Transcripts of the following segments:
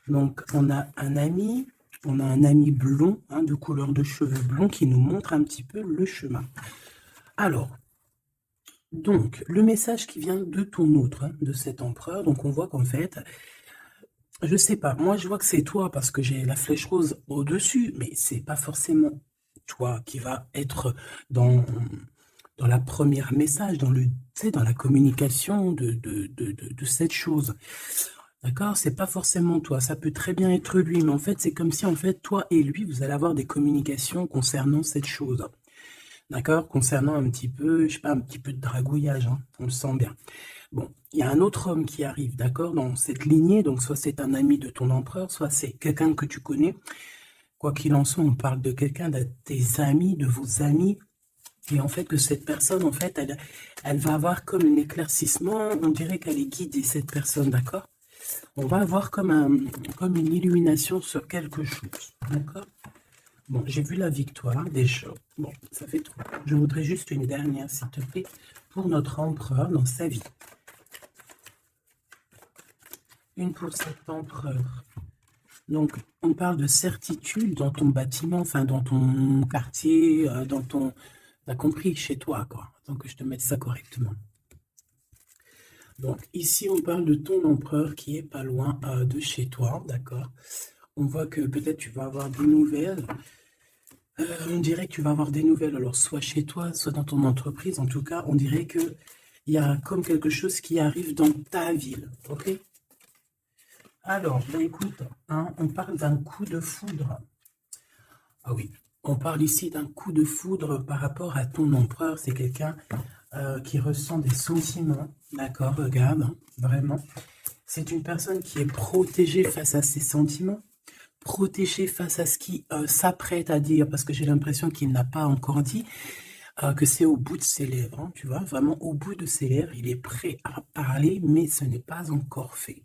Donc, on a un ami blond, hein, de couleur de cheveux blonds, qui nous montre un petit peu le chemin. Alors, donc, le message qui vient de ton autre, hein, de cet empereur, donc on voit qu'en fait, je sais pas, moi je vois que c'est toi parce que j'ai la flèche rose au-dessus, mais c'est pas forcément toi qui va être dans, dans la première message, dans le, tu sais, dans la communication de cette chose. D'accord? C'est pas forcément toi, ça peut très bien être lui, mais en fait, c'est comme si, en fait, toi et lui, vous allez avoir des communications concernant cette chose. D'accord? Concernant un petit peu, je sais pas, un petit peu de dragouillage, hein, on le sent bien. Bon, il y a un autre homme qui arrive, d'accord, dans cette lignée, donc soit c'est un ami de ton empereur, soit c'est quelqu'un que tu connais. Quoi qu'il en soit, on parle de quelqu'un de tes amis, de vos amis, et en fait que cette personne, en fait, elle va avoir comme un éclaircissement, on dirait qu'elle est guidée, cette personne, d'accord? On va avoir comme une illumination sur quelque chose, d'accord? Bon, j'ai vu la victoire déjà. Bon, ça fait trop. Je voudrais juste une dernière, s'il te plaît, pour notre empereur dans sa vie. Une pour cet empereur. Donc, on parle de certitude dans ton bâtiment, enfin dans ton quartier, dans ton... T'as compris, chez toi, quoi. Donc, que je te mette ça correctement. Donc, ici, on parle de ton empereur qui est pas loin de chez toi, d'accord? On voit que peut-être tu vas avoir des nouvelles. On dirait que tu vas avoir des nouvelles, alors soit chez toi, soit dans ton entreprise. En tout cas, on dirait que il y a comme quelque chose qui arrive dans ta ville, ok? Alors, ben écoute, hein, on parle d'un coup de foudre. Ah oui, on parle ici d'un coup de foudre par rapport à ton empereur. C'est quelqu'un qui ressent des sentiments, d'accord? Regarde, hein, vraiment. C'est une personne qui est protégée face à ses sentiments, protégée face à ce qu'il s'apprête à dire, parce que j'ai l'impression qu'il n'a pas encore dit, que c'est au bout de ses lèvres, hein, tu vois, vraiment au bout de ses lèvres, il est prêt à parler, mais ce n'est pas encore fait.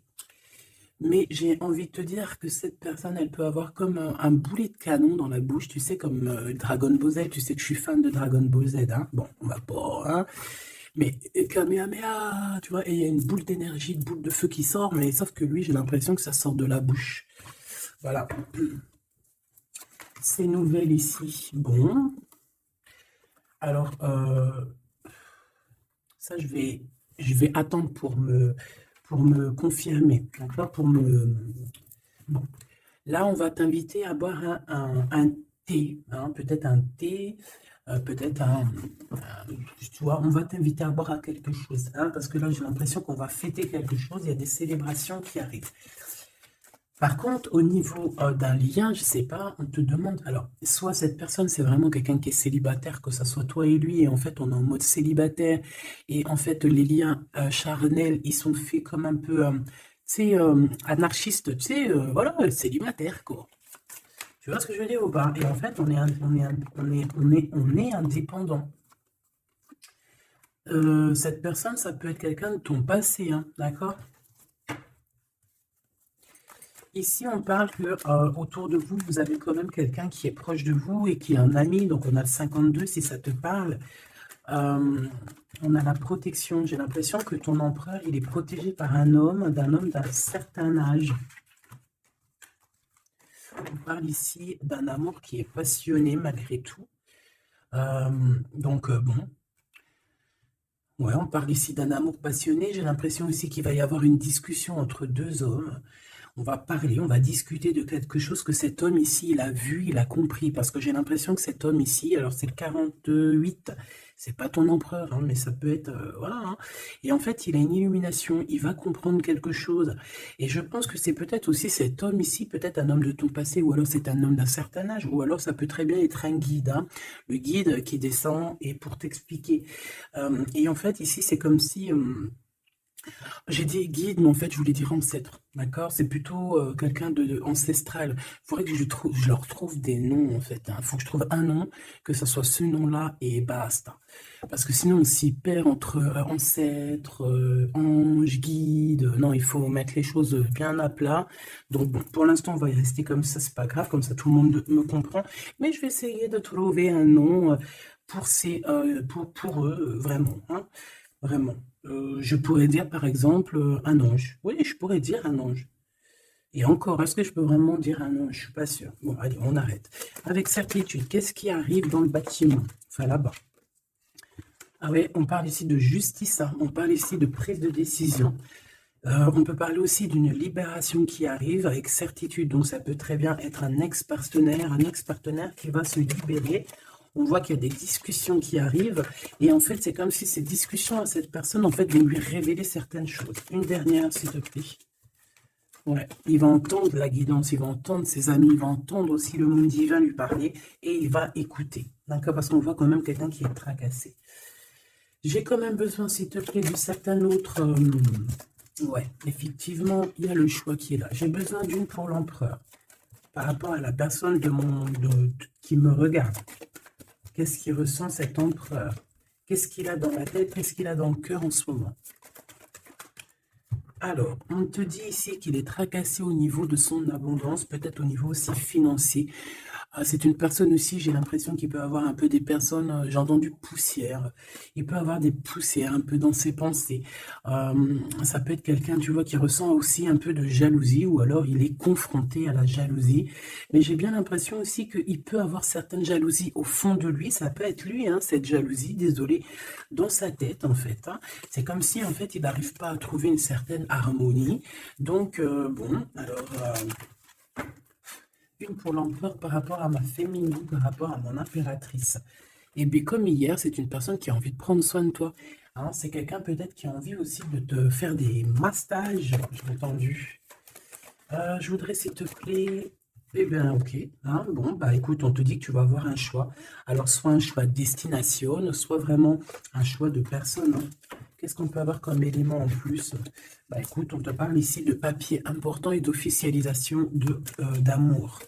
Mais j'ai envie de te dire que cette personne, elle peut avoir comme un boulet de canon dans la bouche, tu sais, comme Dragon Ball Z, tu sais que je suis fan de Dragon Ball Z, hein. Bon, on va pas, hein, mais Kamehameha, tu vois, et il y a une boule d'énergie, une boule de feu qui sort, mais sauf que lui, j'ai l'impression que ça sort de la bouche. Voilà. Ces nouvelles ici, bon, alors, ça, je vais attendre pour me confirmer, d'accord? Pour me... Bon. Là, on va t'inviter à boire un thé, hein, peut-être un thé, peut-être tu vois, on va t'inviter à boire à quelque chose, hein, parce que là, j'ai l'impression qu'on va fêter quelque chose, il y a des célébrations qui arrivent. Par contre, au niveau d'un lien, je sais pas, on te demande, alors, soit cette personne, c'est vraiment quelqu'un qui est célibataire, que ça soit toi et lui, et en fait, on est en mode célibataire, et en fait, les liens charnels, ils sont faits comme un peu, tu sais, anarchistes, tu sais, voilà, célibataire, quoi. Tu vois ce que je veux dire ou pas? Et en fait, on est indépendant. Cette personne, ça peut être quelqu'un de ton passé, hein, d'accord? Ici, on parle que autour de vous, vous avez quand même quelqu'un qui est proche de vous et qui est un ami. Donc, on a le 52 si ça te parle. On a la protection. J'ai l'impression que ton empereur, il est protégé par un homme d'un certain âge. On parle ici d'un amour qui est passionné malgré tout. Bon. Ouais, on parle ici d'un amour passionné. J'ai l'impression aussi qu'il va y avoir une discussion entre deux hommes. On va parler, on va discuter de quelque chose que cet homme ici, il a vu, il a compris. Parce que j'ai l'impression que cet homme ici, alors c'est le 48, c'est pas ton empereur, hein, mais ça peut être... voilà. Hein. Et en fait, il a une illumination, il va comprendre quelque chose. Et je pense que c'est peut-être aussi cet homme ici, peut-être un homme de ton passé, ou alors c'est un homme d'un certain âge, ou alors ça peut très bien être un guide. Hein, le guide qui descend et pour t'expliquer. Et en fait, ici, c'est comme si... j'ai dit guide, mais en fait, je voulais dire ancêtre. D'accord? C'est plutôt quelqu'un de ancestral. Il faudrait que je leur trouve des noms, en fait. Il faut que je trouve un nom, que ce soit ce nom-là et basta. Parce que sinon, on s'y perd entre ancêtre, ange, guide. Non, il faut mettre les choses bien à plat. Donc, bon, pour l'instant, on va y rester comme ça. C'est pas grave, comme ça, tout le monde me comprend. Mais je vais essayer de trouver un nom pour eux, vraiment. Hein, vraiment. Je pourrais dire par exemple un ange. Oui, je pourrais dire un ange. Et encore, est-ce que je peux vraiment dire un nom? Je suis pas sûr. Bon, allez, on arrête. Avec certitude, qu'est-ce qui arrive dans le bâtiment? Enfin, là-bas. Ah oui, on parle ici de justice, hein. On parle ici de prise de décision. On peut parler aussi d'une libération qui arrive avec certitude. Donc, ça peut très bien être un ex-partenaire qui va se libérer. On voit qu'il y a des discussions qui arrivent. Et en fait, c'est comme si ces discussions à cette personne, en fait, vont lui révéler certaines choses. Une dernière, s'il te plaît. Ouais, il va entendre la guidance, il va entendre ses amis, il va entendre aussi le monde divin lui parler et il va écouter. D'accord? Parce qu'on voit quand même quelqu'un qui est tracassé. J'ai quand même besoin, s'il te plaît, de certains autres... ouais, effectivement, il y a le choix qui est là. J'ai besoin d'une pour l'empereur. Par rapport à la personne qui me regarde. Qu'est-ce qu'il ressent cet empereur? Qu'est-ce qu'il a dans la tête? Qu'est-ce qu'il a dans le cœur en ce moment? Alors, on te dit ici qu'il est tracassé au niveau de son abondance, peut-être au niveau aussi financier. C'est une personne aussi, j'ai l'impression qu'il peut avoir un peu des personnes, j'ai entendu poussière. Il peut avoir des poussières un peu dans ses pensées. Ça peut être quelqu'un, tu vois, qui ressent aussi un peu de jalousie ou alors il est confronté à la jalousie. Mais j'ai bien l'impression aussi qu'il peut avoir certaines jalousies au fond de lui. Ça peut être lui, hein, cette jalousie, désolé, dans sa tête en fait. Hein. C'est comme si en fait il n'arrive pas à trouver une certaine harmonie. Donc, bon, alors... une pour l'empereur par rapport à ma féminine, par rapport à mon impératrice. Et bien comme hier, c'est une personne qui a envie de prendre soin de toi. Hein, c'est quelqu'un peut-être qui a envie aussi de te faire des massages, j'ai entendu. Je voudrais s'il te plaît... Eh bien, ok. Hein, bon, bah écoute, on te dit que tu vas avoir un choix. Alors, soit un choix de destination, soit vraiment un choix de personne. Hein. Qu'est-ce qu'on peut avoir comme élément en plus? Bah écoute, on te parle ici de papier important et d'officialisation d'amour.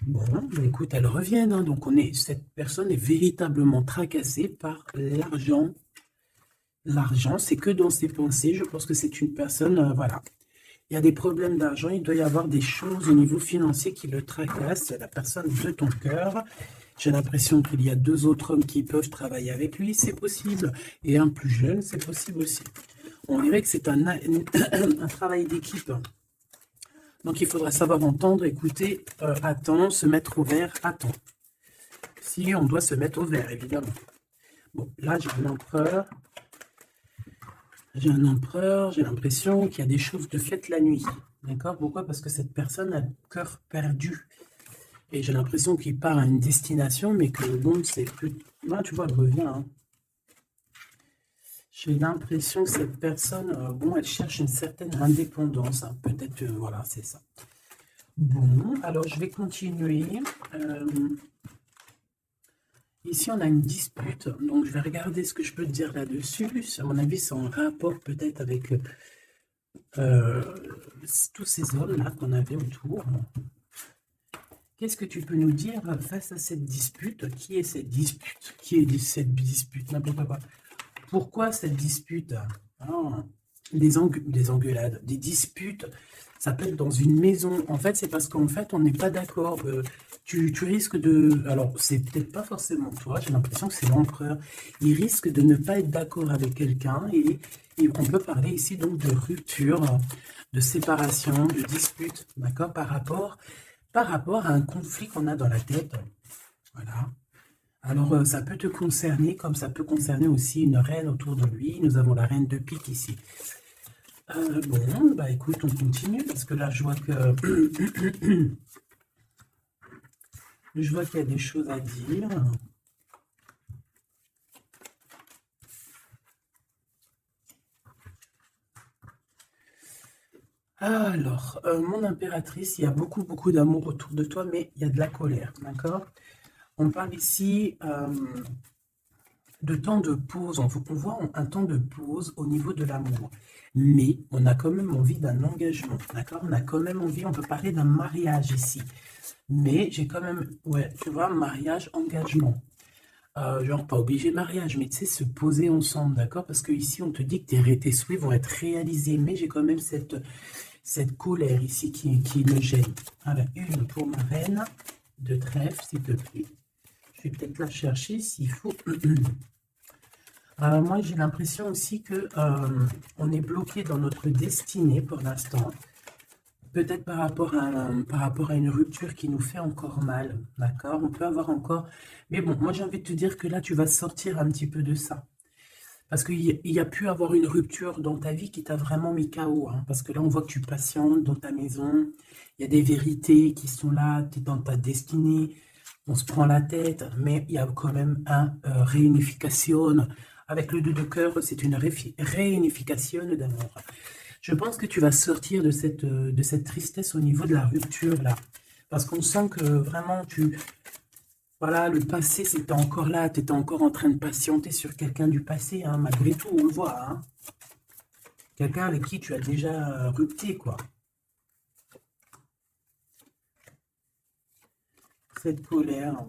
Bon, bah écoute, elles reviennent. Hein, donc, cette personne est véritablement tracassée par l'argent. L'argent, c'est que dans ses pensées. Je pense que c'est une personne, voilà. Il y a des problèmes d'argent, il doit y avoir des choses au niveau financier qui le tracassent, la personne de ton cœur. J'ai l'impression qu'il y a 2 autres hommes qui peuvent travailler avec lui, c'est possible. Et un plus jeune, c'est possible aussi. On dirait que c'est un travail d'équipe. Donc il faudra savoir entendre, écouter, attendre, se mettre au vert, attendre. Si on doit se mettre au vert, évidemment. Bon, là j'ai un empereur. J'ai un empereur, j'ai l'impression qu'il y a des choses de faites la nuit. D'accord? Pourquoi? Parce que cette personne a le cœur perdu. Et j'ai l'impression qu'il part à une destination, mais que le monde, c'est plus... Là, tu vois, elle revient. Hein. J'ai l'impression que cette personne, bon, elle cherche une certaine indépendance. Hein. Peut-être, voilà, c'est ça. Bon, alors je vais continuer. Ici, on a une dispute, donc je vais regarder ce que je peux te dire là-dessus. À mon avis, c'est en rapport peut-être avec tous ces hommes-là qu'on avait autour. Qu'est-ce que tu peux nous dire face à cette dispute? Qui est cette dispute? Qui est cette dispute? N'importe quoi. Pourquoi cette dispute? Des engueulades, des disputes. Ça peut être dans une maison. En fait, c'est parce qu'en fait, on n'est pas d'accord. Tu risques de... Alors, c'est peut-être pas forcément toi, j'ai l'impression que c'est l'empereur. Il risque de ne pas être d'accord avec quelqu'un et on peut parler ici donc de rupture, de séparation, de dispute, d'accord, par rapport à un conflit qu'on a dans la tête. Voilà. Alors, ça peut te concerner comme ça peut concerner aussi une reine autour de lui. Nous avons la reine de pique ici. Bon, bah écoute, on continue parce que là, je vois que... je vois qu'il y a des choses à dire. Alors, mon impératrice, il y a beaucoup, beaucoup d'amour autour de toi, mais il y a de la colère, d'accord? On parle ici de temps de pause, on voit un temps de pause au niveau de l'amour. Mais on a quand même envie d'un engagement, d'accord? On a quand même envie, on peut parler d'un mariage ici. Mais j'ai quand même, ouais, tu vois, mariage, engagement. Genre pas obligé mariage, mais tu sais, se poser ensemble, d'accord? Parce que ici, on te dit que tes souhaits vont être réalisés, mais j'ai quand même cette colère ici qui me gêne. Alors, une pour ma reine de trèfle, s'il te plaît. Je vais peut-être la chercher s'il faut. Moi, j'ai l'impression aussi que on est bloqué dans notre destinée pour l'instant. peut-être par rapport à une rupture qui nous fait encore mal, d'accord? On peut avoir encore... Mais bon, moi j'ai envie de te dire que là, tu vas sortir un petit peu de ça. Parce qu'il y a pu avoir une rupture dans ta vie qui t'a vraiment mis KO, hein. Parce que là, on voit que tu patientes dans ta maison. Il y a des vérités qui sont là, tu es dans ta destinée. On se prend la tête, mais il y a quand même un réunification. Avec le 2 de cœur, c'est une réunification d'amour. Je pense que tu vas sortir de cette tristesse au niveau de la rupture, là. Parce qu'on sent que vraiment, voilà, le passé, c'était encore là. Tu étais encore en train de patienter sur quelqu'un du passé, hein, malgré tout, on le voit, hein. Quelqu'un avec qui tu as déjà rupté, quoi. Cette colère.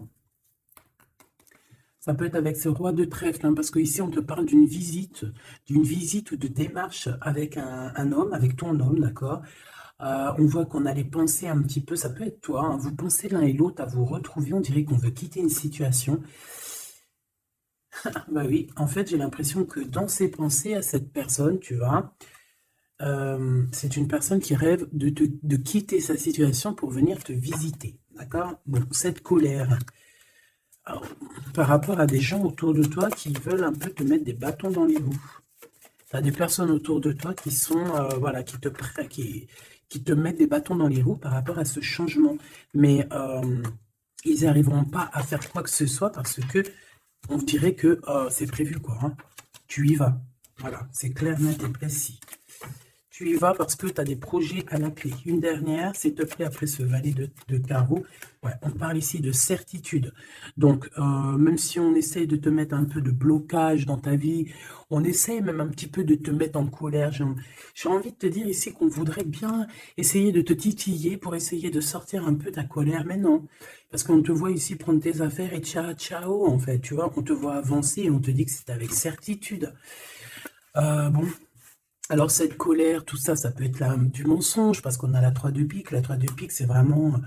Ça peut être avec ce roi de trèfle, hein, parce qu'ici, on te parle d'une visite ou de démarche avec un homme, avec ton homme, d'accord? On voit qu'on a les pensées un petit peu, ça peut être toi, hein, vous pensez l'un et l'autre à vous retrouver, on dirait qu'on veut quitter une situation. Bah oui, en fait, j'ai l'impression que dans ses pensées à cette personne, tu vois, c'est une personne qui rêve de quitter sa situation pour venir te visiter, d'accord? Bon, cette colère, alors, par rapport à des gens autour de toi qui veulent un peu te mettre des bâtons dans les roues. Tu as des personnes autour de toi qui sont, voilà, qui te mettent des bâtons dans les roues par rapport à ce changement. Mais ils n'arriveront pas à faire quoi que ce soit parce que on dirait que c'est prévu, quoi, hein. Tu y vas. Voilà, c'est clair, net et précis. Tu y vas parce que tu as des projets à la clé. Une dernière, s'il te plaît, après ce valet de carreau. Ouais, on parle ici de certitude. Donc, même si on essaye de te mettre un peu de blocage dans ta vie, on essaye même un petit peu de te mettre en colère. J'ai envie de te dire ici qu'on voudrait bien essayer de te titiller pour essayer de sortir un peu ta colère, mais non. Parce qu'on te voit ici prendre tes affaires et ciao, ciao, en fait. Tu vois, on te voit avancer et on te dit que c'est avec certitude. Bon. Alors cette colère, tout ça, ça peut être du mensonge, parce qu'on a la 3 de pique. La 3 de pique, c'est vraiment...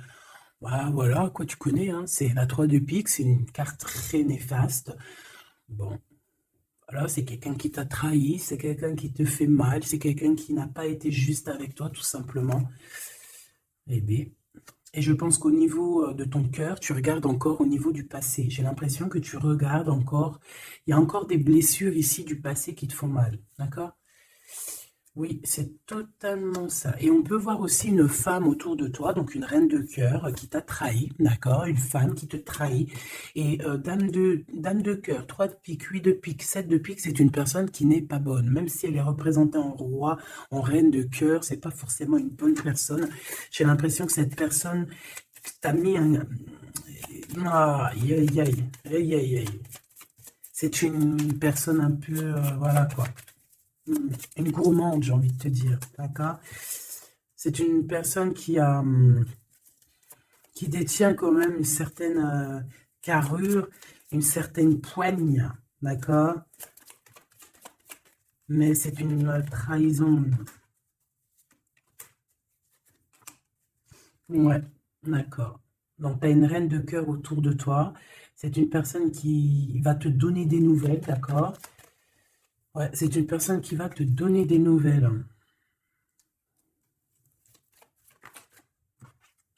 Voilà, quoi, tu connais, hein, c'est la 3 de pique, c'est une carte très néfaste. Bon, voilà, c'est quelqu'un qui t'a trahi, c'est quelqu'un qui te fait mal, c'est quelqu'un qui n'a pas été juste avec toi, tout simplement. Eh bien, et je pense qu'au niveau de ton cœur, tu regardes encore au niveau du passé. J'ai l'impression que tu regardes encore, il y a encore des blessures ici du passé qui te font mal, d'accord? Oui, c'est totalement ça. Et on peut voir aussi une femme autour de toi, donc une reine de cœur qui t'a trahi, d'accord? Une femme qui te trahit. Et dame de cœur, 3 de pique, 8 de pique, 7 de pique, c'est une personne qui n'est pas bonne. Même si elle est représentée en roi, en reine de cœur, c'est pas forcément une bonne personne. J'ai l'impression que cette personne t'a mis un... Aïe, aïe, aïe, aïe, aïe, aïe. C'est une personne un peu... voilà quoi. Une gourmande, j'ai envie de te dire, d'accord? C'est une personne qui détient quand même une certaine carrure, une certaine poigne, d'accord? Mais c'est une trahison. Ouais, d'accord. Donc, tu as une reine de cœur autour de toi. C'est une personne qui va te donner des nouvelles, d'accord? Ouais, c'est une personne qui va te donner des nouvelles.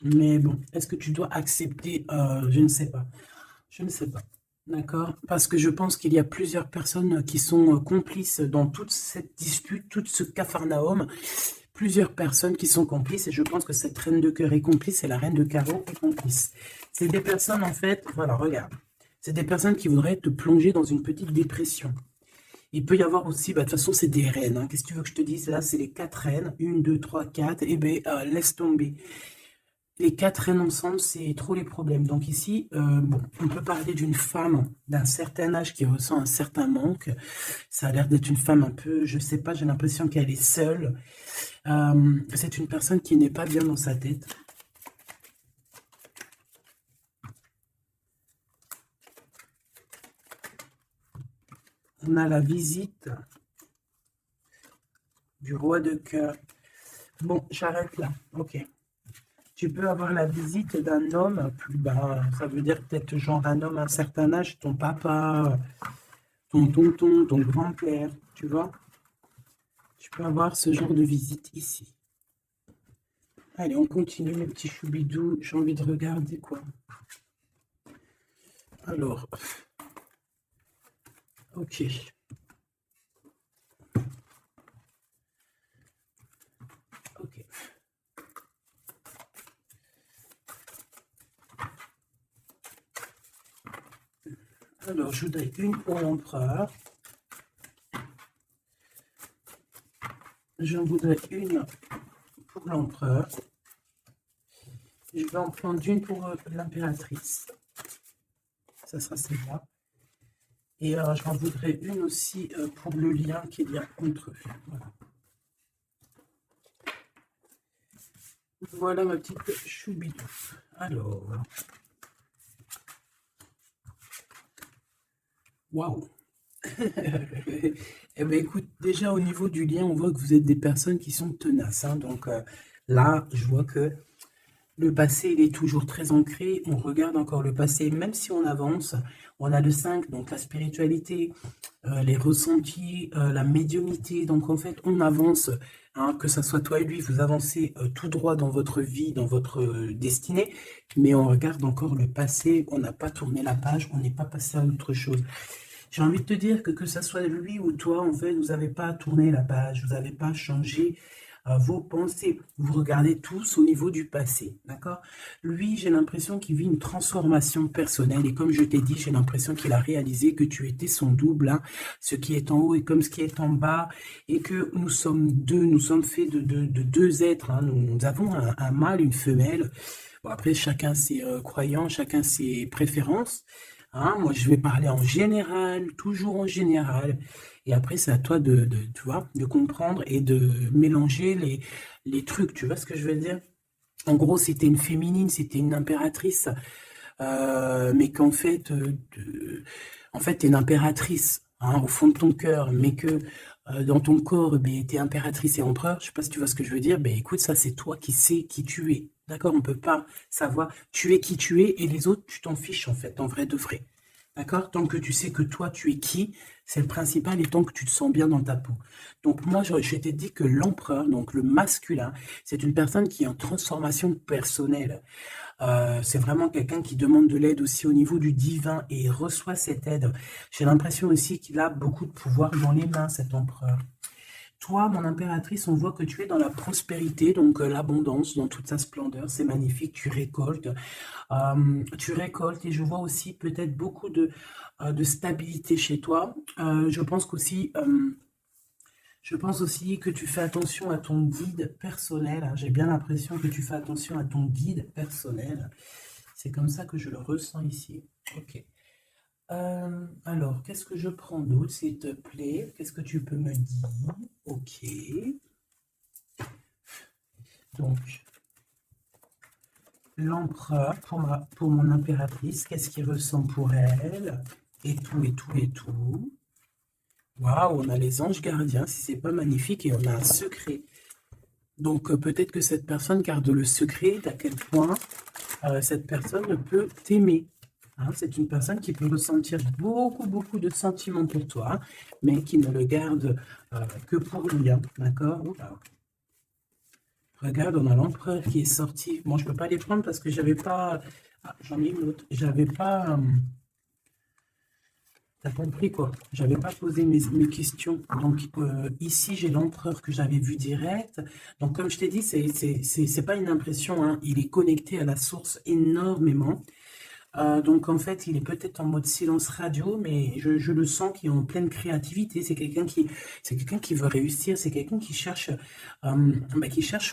Mais bon, est-ce que tu dois accepter? Je ne sais pas. Je ne sais pas. D'accord? Parce que je pense qu'il y a plusieurs personnes qui sont complices dans toute cette dispute, tout ce capharnaüm. Plusieurs personnes qui sont complices et je pense que cette reine de cœur est complice et la reine de carreau est complice. C'est des personnes, en fait, voilà, regarde. C'est des personnes qui voudraient te plonger dans une petite dépression. Il peut y avoir aussi, bah, de toute façon, c'est des reines, hein. Qu'est-ce que tu veux que je te dise? Là, c'est les 4 reines. 1, 2, 3, 4. Eh bien, laisse tomber. Les 4 reines ensemble, c'est trop les problèmes. Donc ici, bon, on peut parler d'une femme d'un certain âge qui ressent un certain manque. Ça a l'air d'être une femme un peu, je sais pas, j'ai l'impression qu'elle est seule. C'est une personne qui n'est pas bien dans sa tête. On a la visite du roi de cœur. Bon, j'arrête là. Ok. Tu peux avoir la visite d'un homme plus bas. Ça veut dire peut-être genre un homme à un certain âge, ton papa, ton tonton, ton grand-père, tu vois. Tu peux avoir ce genre de visite ici. Allez, on continue, mes petits choubidous. J'ai envie de regarder quoi. Alors, ok. Ok. Alors, je voudrais une pour l'empereur. J'en voudrais une pour l'empereur. Je vais en prendre une pour l'impératrice. Ça sera celle-là. Et j'en voudrais une aussi pour le lien qu'il y a entre eux. Voilà. Voilà ma petite choubidou. Alors. Waouh. Eh bien, écoute, déjà au niveau du lien, on voit que vous êtes des personnes qui sont tenaces, hein. Donc là, je vois que le passé, il est toujours très ancré. On regarde encore le passé, même si on avance. On a le 5, donc la spiritualité, les ressentis, la médiumnité. Donc en fait, on avance, hein, que ce soit toi et lui, vous avancez tout droit dans votre vie, dans votre destinée. Mais on regarde encore le passé. On n'a pas tourné la page, on n'est pas passé à autre chose. J'ai envie de te dire que ce soit lui ou toi, en fait, vous n'avez pas tourné la page, vous n'avez pas changé vos pensées. Vous regardez tous au niveau du passé, d'accord? Lui, j'ai l'impression qu'il vit une transformation personnelle et comme je t'ai dit, j'ai l'impression qu'il a réalisé que tu étais son double, hein, ce qui est en haut et comme ce qui est en bas et que nous sommes deux, nous sommes faits de deux êtres, hein. Nous avons un mâle, une femelle. Bon, après, chacun ses croyances, chacun ses préférences. Hein, moi, je vais parler en général, toujours en général. Et après, c'est à toi tu vois, de comprendre et de mélanger les trucs. Tu vois ce que je veux dire? En gros, c'était une féminine, c'était une impératrice. Mais qu'en fait, en fait, t'es une impératrice, hein, au fond de ton cœur, mais que dans ton corps, ben, t'es impératrice et empereur. Je sais pas si tu vois ce que je veux dire. Ben, écoute, ça, c'est toi qui sais qui tu es. D'accord? On peut pas savoir. Tu es qui tu es et les autres, tu t'en fiches, en fait, en vrai de vrai. D'accord? Tant que tu sais que toi, tu es qui, c'est le principal et tant que tu te sens bien dans ta peau. Donc, moi, je t'ai dit que l'empereur, donc le masculin, c'est une personne qui est en transformation personnelle. C'est vraiment quelqu'un qui demande de l'aide aussi au niveau du divin et il reçoit cette aide. J'ai l'impression aussi qu'il a beaucoup de pouvoir dans les mains, cet empereur. Toi, mon impératrice, on voit que tu es dans la prospérité, donc l'abondance dans toute sa splendeur. C'est magnifique, tu récoltes et je vois aussi peut-être beaucoup de stabilité chez toi. Je pense aussi que tu fais attention à ton guide personnel, hein. J'ai bien l'impression que tu fais attention à ton guide personnel. C'est comme ça que je le ressens ici. Ok. Alors, qu'est-ce que je prends d'autre, s'il te plaît? Qu'est-ce que tu peux me dire? Ok. Donc, l'empereur pour mon impératrice, qu'est-ce qu'il ressent pour elle? Et tout, et tout, et tout. Waouh, on a les anges gardiens, si c'est pas magnifique, et on a un secret. Donc peut-être que cette personne garde le secret d'à quel point cette personne peut t'aimer. Hein, c'est une personne qui peut ressentir beaucoup, beaucoup de sentiments pour toi, mais qui ne le garde que pour lui. Hein, d'accord? Oula. Regarde, on a l'empereur qui est sorti. Bon, je peux pas les prendre parce que j'avais pas... Ah, j'en ai une autre. J'avais pas... T'as compris quoi? J'avais pas posé mes questions. Donc ici j'ai l'empereur que j'avais vu direct. Donc comme je t'ai dit, c'est pas une impression, hein. Il est connecté à la source énormément. Donc en fait, il est peut-être en mode silence radio, mais je le sens qu'il est en pleine créativité. C'est quelqu'un qui veut réussir. C'est quelqu'un qui cherche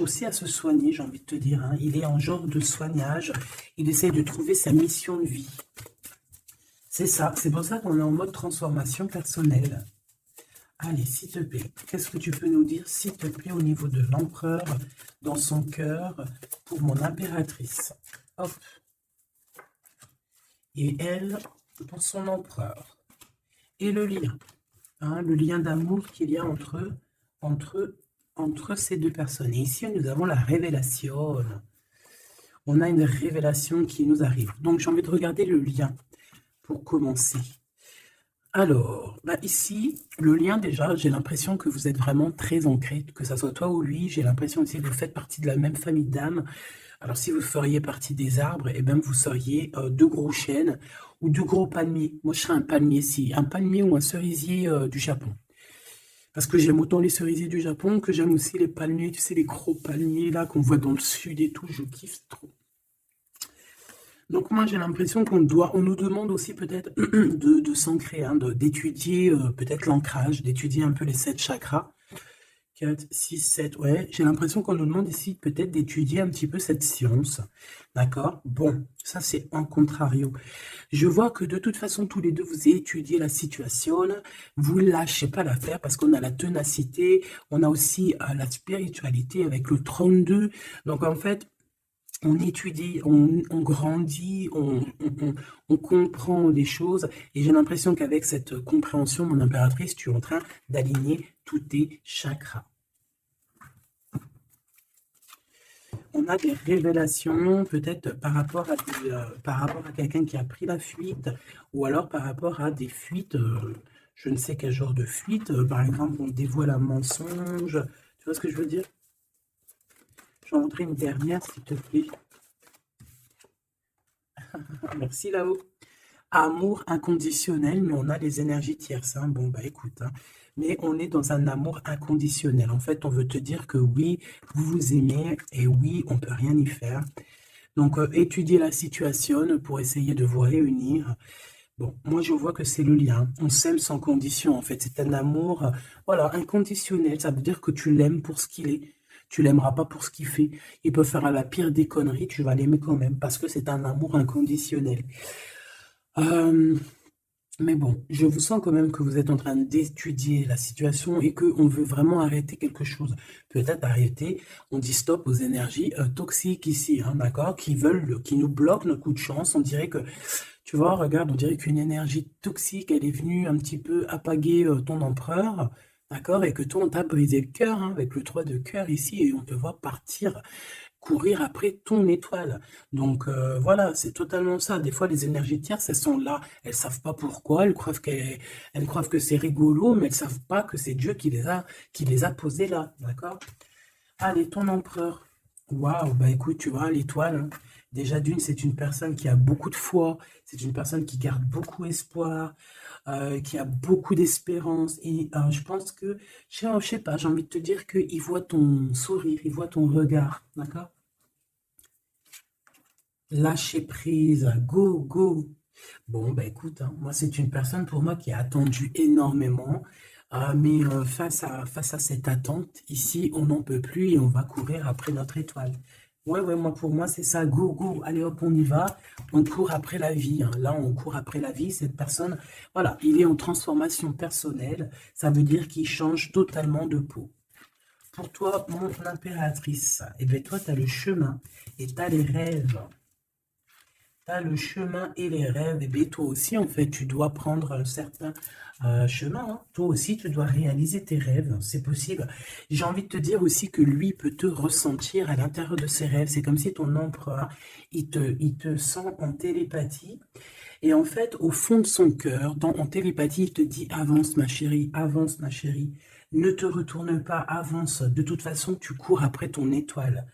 aussi à se soigner. J'ai envie de te dire, hein. Il est en genre de soignage. Il essaie de trouver sa mission de vie. C'est ça, c'est pour ça qu'on est en mode transformation personnelle. Allez, s'il te plaît, qu'est-ce que tu peux nous dire, s'il te plaît, au niveau de l'empereur, dans son cœur, pour mon impératrice? Hop. Et elle, pour son empereur. Et le lien, hein, le lien d'amour qu'il y a entre ces deux personnes. Et ici, nous avons la révélation. On a une révélation qui nous arrive. Donc, j'ai envie de regarder le lien pour commencer. Alors, bah ici, le lien déjà, j'ai l'impression que vous êtes vraiment très ancré, que ça soit toi ou lui, j'ai l'impression aussi que vous faites partie de la même famille d'âmes. Alors, si vous feriez partie des arbres, eh bien, vous seriez deux gros chênes ou deux gros palmiers. Moi, je serais un palmier ici, un palmier ou un cerisier du Japon. Parce que j'aime autant les cerisiers du Japon que j'aime aussi les palmiers, tu sais, les gros palmiers là qu'on voit dans le sud et tout, je kiffe trop. Donc moi j'ai l'impression on nous demande aussi peut-être de s'ancrer, hein, d'étudier peut-être l'ancrage, d'étudier un peu les 7 chakras. 4, 6, 7, ouais, j'ai l'impression qu'on nous demande ici peut-être d'étudier un petit peu cette science, d'accord? Bon, ça c'est en contrario. Je vois que de toute façon, tous les deux, vous étudiez la situation, vous lâchez pas l'affaire parce qu'on a la ténacité, on a aussi la spiritualité avec le 32, donc en fait, on étudie, on grandit, on comprend des choses, et j'ai l'impression qu'avec cette compréhension, mon impératrice, tu es en train d'aligner tous tes chakras. On a des révélations, peut-être par rapport à quelqu'un qui a pris la fuite, ou alors par rapport à des fuites, je ne sais quel genre de fuite, par exemple, on dévoile un mensonge, tu vois ce que je veux dire? J'en voudrais une dernière, s'il te plaît. Merci là-haut. Amour inconditionnel, mais on a les énergies tierces. Hein. Bon, bah écoute, hein. Mais on est dans un amour inconditionnel. En fait, on veut te dire que oui, vous vous aimez et oui, on peut rien y faire. Donc, étudier la situation pour essayer de vous réunir. Bon, moi, je vois que c'est le lien. On s'aime sans condition, en fait. C'est un amour, voilà, inconditionnel. Ça veut dire que tu l'aimes pour ce qu'il est. Tu l'aimeras pas pour ce qu'il fait. Il peut faire la pire des conneries, tu vas l'aimer quand même, parce que c'est un amour inconditionnel. Mais bon, je vous sens quand même que vous êtes en train d'étudier la situation et qu'on veut vraiment arrêter quelque chose. Peut-être arrêter, on dit stop aux énergies toxiques ici, hein, d'accord, qui nous bloquent nos coups de chance. On dirait que, tu vois, regarde, on dirait qu'une énergie toxique, elle est venue un petit peu apaguer ton empereur, d'accord, et que toi, on t'a brisé le cœur, hein, avec le 3 de cœur ici, et on te voit partir courir après ton étoile. Donc voilà, c'est totalement ça. Des fois, les énergies tierces, elles sont là, elles savent pas pourquoi, elles croient que c'est rigolo, mais elles savent pas que c'est Dieu qui les a posées là, d'accord? Allez, ton empereur. Waouh, bah écoute, tu vois, l'étoile, hein, déjà d'une, c'est une personne qui a beaucoup de foi, c'est une personne qui garde beaucoup espoir, qui a beaucoup d'espérance. Et je pense que, je sais pas, j'ai envie de te dire qu'il voit ton sourire, il voit ton regard, d'accord? Lâcher prise, go, go. Bon, bah écoute, hein, moi c'est une personne pour moi qui a attendu énormément, mais face à cette attente, ici on n'en peut plus et on va courir après notre étoile. Ouais, ouais, moi pour moi c'est ça, go, go, allez hop, on y va, on court après la vie. Hein. Là, on court après la vie, cette personne, voilà, il est en transformation personnelle, ça veut dire qu'il change totalement de peau. Pour toi, mon impératrice, eh bien toi, tu as le chemin et tu as les rêves. T'as le chemin et les rêves, et bien toi aussi, en fait, tu dois prendre un certain chemin. Hein. Toi aussi, tu dois réaliser tes rêves, c'est possible. J'ai envie de te dire aussi que lui peut te ressentir à l'intérieur de ses rêves. C'est comme si ton empereur, il te sent en télépathie. Et en fait, au fond de son cœur, en télépathie, il te dit, avance ma chérie. Ne te retourne pas, avance. De toute façon, tu cours après ton étoile.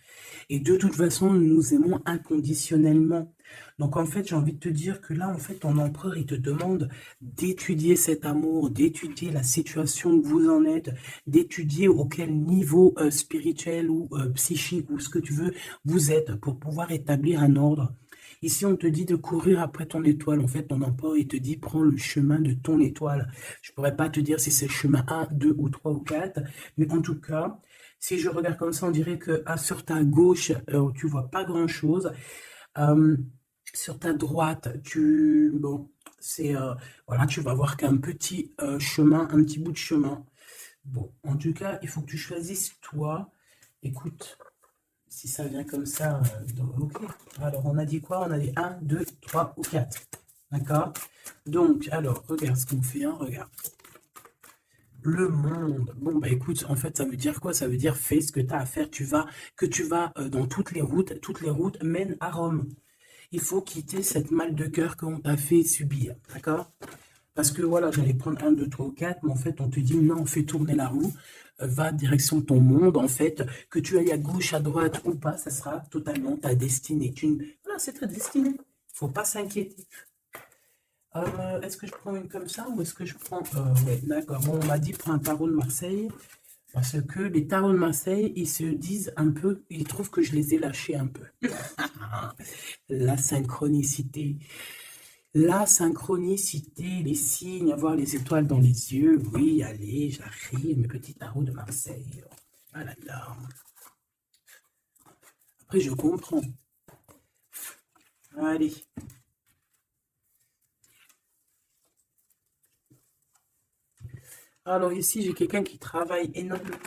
Et de toute façon, nous nous aimons inconditionnellement. Donc en fait, j'ai envie de te dire que là, en fait, ton empereur, il te demande d'étudier cet amour, d'étudier la situation où vous en êtes, d'étudier auquel niveau spirituel ou psychique ou ce que tu veux vous êtes pour pouvoir établir un ordre. Ici, on te dit de courir après ton étoile. En fait, ton empereur, il te dit, prends le chemin de ton étoile. Je ne pourrais pas te dire si c'est le chemin 1, 2 ou 3 ou 4, mais en tout cas, si je regarde comme ça, on dirait que sur ta gauche, tu vois pas grand-chose. Euh, sur ta droite, bon, voilà, tu vas voir qu'un petit chemin, un petit bout de chemin. Bon, en tout cas, il faut que tu choisisses toi. Écoute, si ça vient comme ça, ok. Alors, on a dit quoi? On a dit 1, 2, 3 ou 4. D'accord? Donc, alors, regarde ce qu'on fait, hein, regarde. Le monde. Bon, bah écoute, en fait, ça veut dire quoi? Ça veut dire fais ce que tu as à faire. Tu vas dans toutes les routes mènent à Rome. Il faut quitter cette mal de cœur qu'on t'a fait subir, d'accord? Parce que voilà, j'allais prendre un, 2, 3 ou 4, mais en fait, on te dit non, fais tourner la roue, va direction ton monde, en fait, que tu ailles à gauche, à droite ou pas, ça sera totalement ta destinée. Voilà, c'est ta destinée. Il ne faut pas s'inquiéter. Est-ce que je prends une comme ça ou est-ce que je prends... ouais, d'accord. Bon, on m'a dit prends un tarot de Marseille parce que les tarots de Marseille, ils se disent un peu, ils trouvent que je les ai lâchés un peu. La synchronicité. La synchronicité, les signes, avoir les étoiles dans les yeux. Oui, allez, j'arrive, mes petits tarots de Marseille. Ah là là. Après, je comprends. Allez. Alors ici, j'ai quelqu'un qui travaille énormément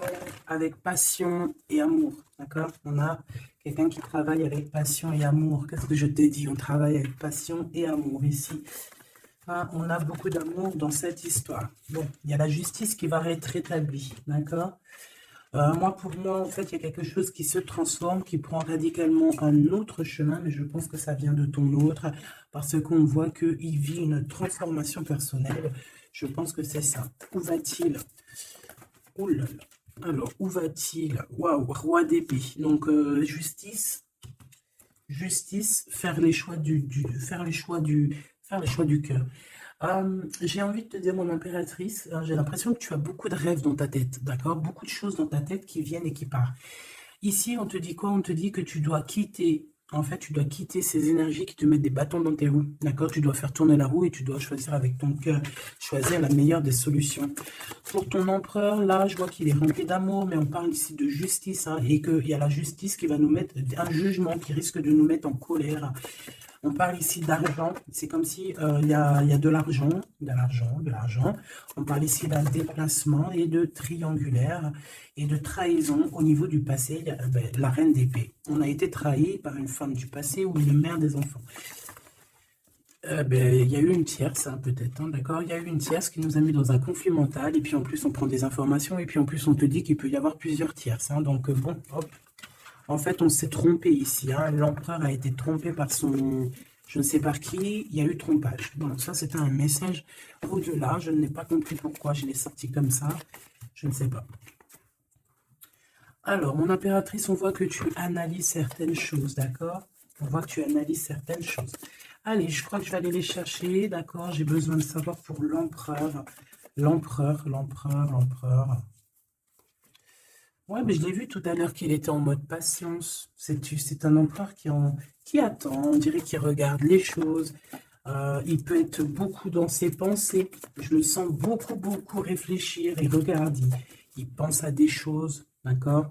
avec passion et amour, d'accord? On a quelqu'un qui travaille avec passion et amour. Qu'est-ce que je t'ai dit? On travaille avec passion et amour ici. Ah, on a beaucoup d'amour dans cette histoire. Bon, il y a la justice qui va être rétablie, d'accord? Pour moi, en fait, il y a quelque chose qui se transforme, qui prend radicalement un autre chemin, mais je pense que ça vient de ton autre, parce qu'on voit qu'il vit une transformation personnelle. Je pense que c'est ça. Où va-t-il? Ouh là là. Alors, où va-t-il? Waouh, roi d'épée. Donc, justice, faire les choix faire les choix du cœur. J'ai envie de te dire, mon impératrice, j'ai l'impression que tu as beaucoup de rêves dans ta tête, d'accord? Beaucoup de choses dans ta tête qui viennent et qui partent. Ici, on te dit quoi? On te dit que tu dois quitter, en fait, tu dois quitter ces énergies qui te mettent des bâtons dans tes roues, d'accord? Tu dois faire tourner la roue et tu dois choisir avec ton cœur, choisir la meilleure des solutions. Pour ton empereur, là, je vois qu'il est rempli d'amour, mais on parle ici de justice, hein, et qu'il y a la justice qui va nous mettre, un jugement qui risque de nous mettre en colère. On parle ici d'argent, c'est comme si il y a de l'argent, de l'argent. On parle ici d'un déplacement et de triangulaire et de trahison au niveau du passé. Il y a, la reine d'épée. On a été trahi par une femme du passé ou une mère des enfants. Il y a eu une tierce, hein, peut-être, hein, d'accord? Il y a eu une tierce qui nous a mis dans un conflit mental, et puis en plus on prend des informations, et puis en plus on te dit qu'il peut y avoir plusieurs tierces, hein, donc bon, hop. En fait, on s'est trompé ici, hein. L'empereur a été trompé par son... Je ne sais par qui, il y a eu trompage. Bon, ça, c'était un message au-delà. Je n'ai pas compris pourquoi je l'ai sorti comme ça. Je ne sais pas. Alors, mon impératrice, on voit que tu analyses certaines choses, d'accord? On voit que tu analyses certaines choses. Allez, je crois que je vais aller les chercher, d'accord? J'ai besoin de savoir pour l'empereur. L'empereur. Ouais, mais je l'ai vu tout à l'heure qu'il était en mode patience. C'est un empereur qui attend, on dirait qu'il regarde les choses. Il peut être beaucoup dans ses pensées. Je le sens beaucoup réfléchir et regarder. Il pense à des choses, d'accord?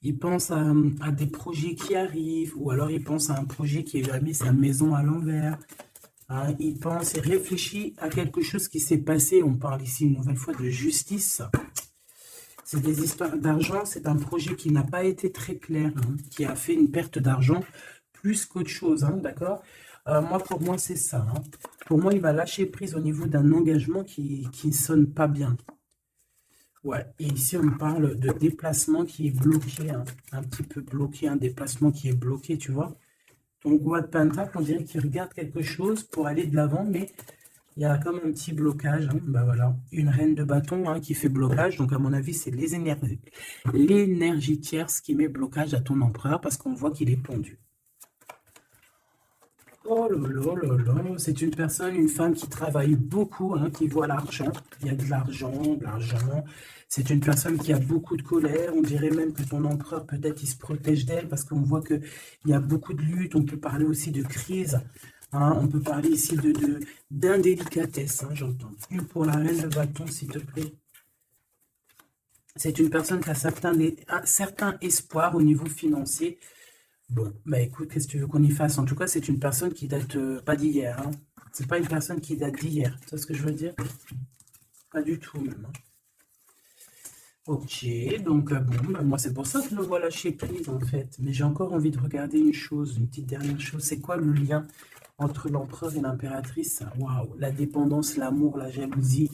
Il pense à des projets qui arrivent, ou alors il pense à un projet qui a mis sa maison à l'envers. Hein, il pense et réfléchit à quelque chose qui s'est passé. On parle ici une nouvelle fois de justice. C'est des histoires d'argent, c'est un projet qui n'a pas été très clair, hein, qui a fait une perte d'argent plus qu'autre chose, hein, d'accord? Pour moi, c'est ça. Hein. Pour moi, il va lâcher prise au niveau d'un engagement qui ne sonne pas bien. Ouais, et ici, on parle de déplacement qui est bloqué, hein, un petit peu bloqué, un déplacement qui est bloqué, tu vois? Donc, roi de Pentacle, on dirait qu'il regarde quelque chose pour aller de l'avant, mais il y a comme un petit blocage, hein. Bah voilà, une reine de bâton, hein, qui fait blocage. Donc à mon avis, c'est l'énergie tierce qui met blocage à ton empereur parce qu'on voit qu'il est pendu. Oh là là là là, c'est une personne, une femme qui travaille beaucoup, hein, qui voit l'argent. Il y a de l'argent, de l'argent. C'est une personne qui a beaucoup de colère. On dirait même que ton empereur, peut-être, il se protège d'elle parce qu'on voit qu'il y a beaucoup de luttes. On peut parler aussi de crise. Hein, on peut parler ici d'indélicatesse, hein, j'entends. Une pour la reine de bâton, s'il te plaît. C'est une personne qui a un certain espoir au niveau financier. Bon, bah écoute, qu'est-ce que tu veux qu'on y fasse? En tout cas, c'est une personne qui date pas d'hier. Hein. C'est pas une personne qui date d'hier. Tu vois ce que je veux dire? Pas du tout, même. Hein. Ok, donc bon, bah, moi c'est pour ça que je le vois lâcher prise en fait. Mais j'ai encore envie de regarder une chose, une petite dernière chose. C'est quoi le lien entre l'empereur et l'impératrice? Waouh, la dépendance, l'amour, la jalousie.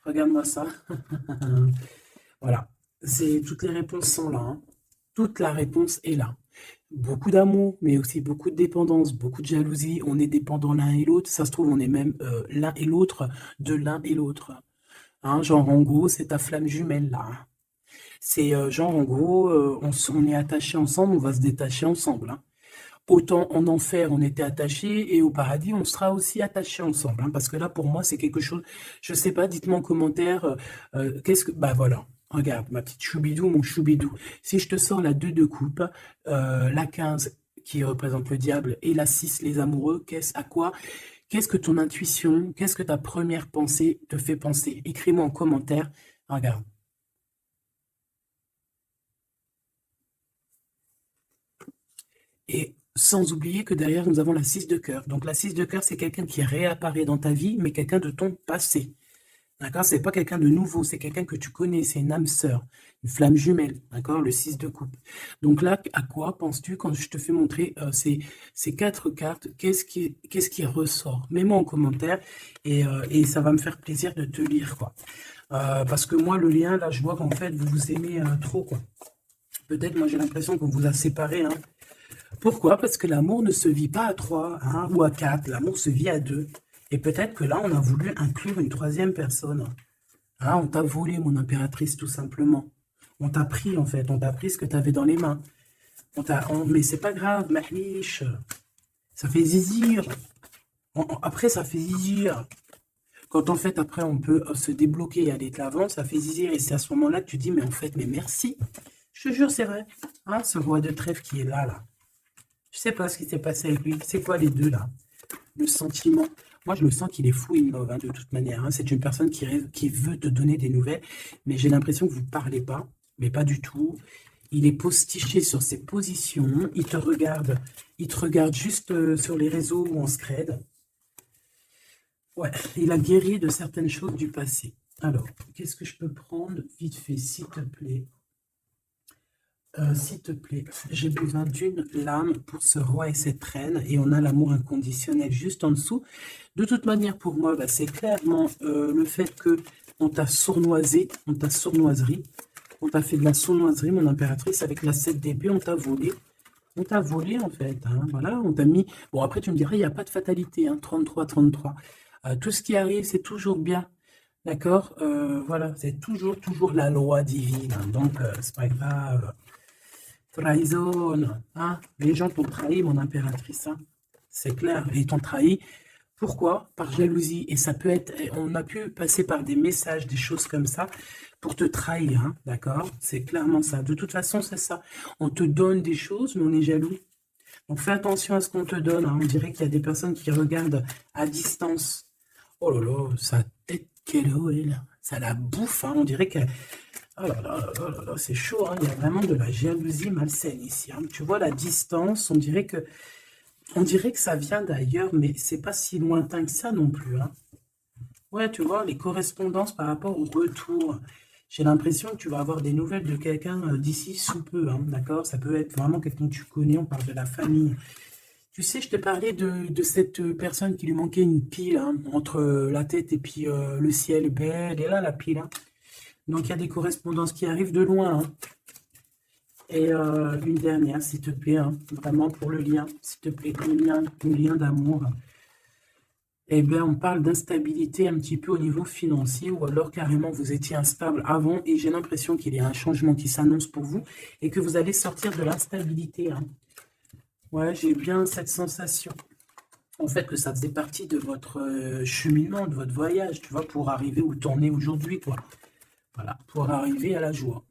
Regarde-moi ça. Voilà, toutes les réponses sont là. Hein. Toute la réponse est là. Beaucoup d'amour, mais aussi beaucoup de dépendance, beaucoup de jalousie. On est dépendants l'un et l'autre. Ça se trouve, on est même l'un et l'autre de l'un et l'autre. Hein, genre, en gros, c'est ta flamme jumelle, là. C'est genre, en gros, on est attachés ensemble, on va se détacher ensemble. Hein. Autant en enfer, on était attachés, et au paradis, on sera aussi attachés ensemble. Hein, parce que là, pour moi, c'est quelque chose, je sais pas, dites-moi en commentaire, qu'est-ce que... Bah voilà, regarde, ma petite choubidou, mon choubidou. Si je te sors la 2 de coupe, la 15 qui représente le diable, et la 6, les amoureux, qu'est-ce à quoi? Qu'est-ce que ton intuition, qu'est-ce que ta première pensée te fait penser? Écris-moi en commentaire, regarde. Et sans oublier que derrière, nous avons la 6 de cœur. Donc la 6 de cœur, c'est quelqu'un qui réapparaît dans ta vie, mais quelqu'un de ton passé. D'accord? C'est pas quelqu'un de nouveau, c'est quelqu'un que tu connais, c'est une âme sœur, une flamme jumelle, d'accord? Le 6 de coupe. Donc là, à quoi penses-tu quand je te fais montrer ces 4 cartes? Qu'est-ce qui ressort? Mets-moi en commentaire et ça va me faire plaisir de te lire, quoi. Parce que moi, le lien, là, je vois qu'en fait, vous vous aimez trop, quoi. Peut-être, moi, j'ai l'impression qu'on vous a séparés, hein. Pourquoi? Parce que l'amour ne se vit pas à 3 hein, ou à 4, l'amour se vit à 2. Et peut-être que là, on a voulu inclure une troisième personne. Hein, on t'a volé, mon impératrice, tout simplement. On t'a pris, en fait, on t'a pris ce que tu avais dans les mains. Mais c'est pas grave, mahlish. Ça fait zizir. Après, ça fait zizir. Quand en fait, après, on peut se débloquer et aller de l'avant, ça fait zizir. Et c'est à ce moment-là que tu dis, mais en fait, mais merci. Je te jure, c'est vrai. Hein, ce roi de trèfle qui est là, là. Je sais pas ce qui s'est passé avec lui. C'est quoi les deux, là? Le sentiment. Moi, je le sens qu'il est fou in love, hein, de toute manière. Hein. C'est une personne qui veut te donner des nouvelles, mais j'ai l'impression que vous ne parlez pas, mais pas du tout. Il est postiché sur ses positions, il te regarde juste sur les réseaux ou en scred. Ouais, il a guéri de certaines choses du passé. Alors, qu'est-ce que je peux prendre vite fait, s'il te plaît? S'il te plaît, j'ai besoin d'une lame pour ce roi et cette reine, et on a l'amour inconditionnel juste en dessous. De toute manière, pour moi, bah, c'est clairement le fait que on t'a sournoisé, on t'a sournoiserie, on t'a fait de la sournoiserie, mon impératrice, avec la 7 d'épée, on t'a volé. On t'a volé, en fait, hein, voilà, on t'a mis... Bon, après, tu me dirais, il n'y a pas de fatalité, hein, 33, 33. Tout ce qui arrive, c'est toujours bien, d'accord? Voilà, c'est toujours la loi divine, hein, donc c'est pas grave. Trahison, hein? Les gens t'ont trahi, mon impératrice, hein? C'est clair, ils t'ont trahi. Pourquoi? Par jalousie. Et ça peut être, on a pu passer par des messages, des choses comme ça, pour te trahir, hein? D'accord? C'est clairement ça. De toute façon, c'est ça. On te donne des choses, mais on est jaloux. Donc fais attention à ce qu'on te donne, hein. On dirait qu'il y a des personnes qui regardent à distance. Oh là là, sa tête, quelle est, ça la bouffe, hein. On dirait qu'elle... Oh là là, oh là là, c'est chaud, hein. Il y a vraiment de la jalousie malsaine ici, hein. Tu vois la distance, on dirait que ça vient d'ailleurs, mais c'est pas si lointain que ça non plus, hein. Ouais, tu vois, les correspondances par rapport au retour. J'ai l'impression que tu vas avoir des nouvelles de quelqu'un d'ici sous peu, hein, d'accord? Ça peut être vraiment quelqu'un que tu connais, on parle de la famille. Tu sais, je te parlais de cette personne qui lui manquait une pile, hein, entre la tête et puis le ciel. Ben, elle est là, la pile, hein. Donc, il y a des correspondances qui arrivent de loin, hein. Et une dernière, s'il te plaît, hein, vraiment pour le lien, s'il te plaît, le lien d'amour. Eh bien, on parle d'instabilité un petit peu au niveau financier, ou alors carrément vous étiez instable avant, et j'ai l'impression qu'il y a un changement qui s'annonce pour vous, et que vous allez sortir de l'instabilité, hein. Ouais, j'ai bien cette sensation. En fait, que ça faisait partie de votre cheminement, de votre voyage, tu vois, pour arriver où t'en es aujourd'hui, quoi. Voilà, pour arriver à la joie.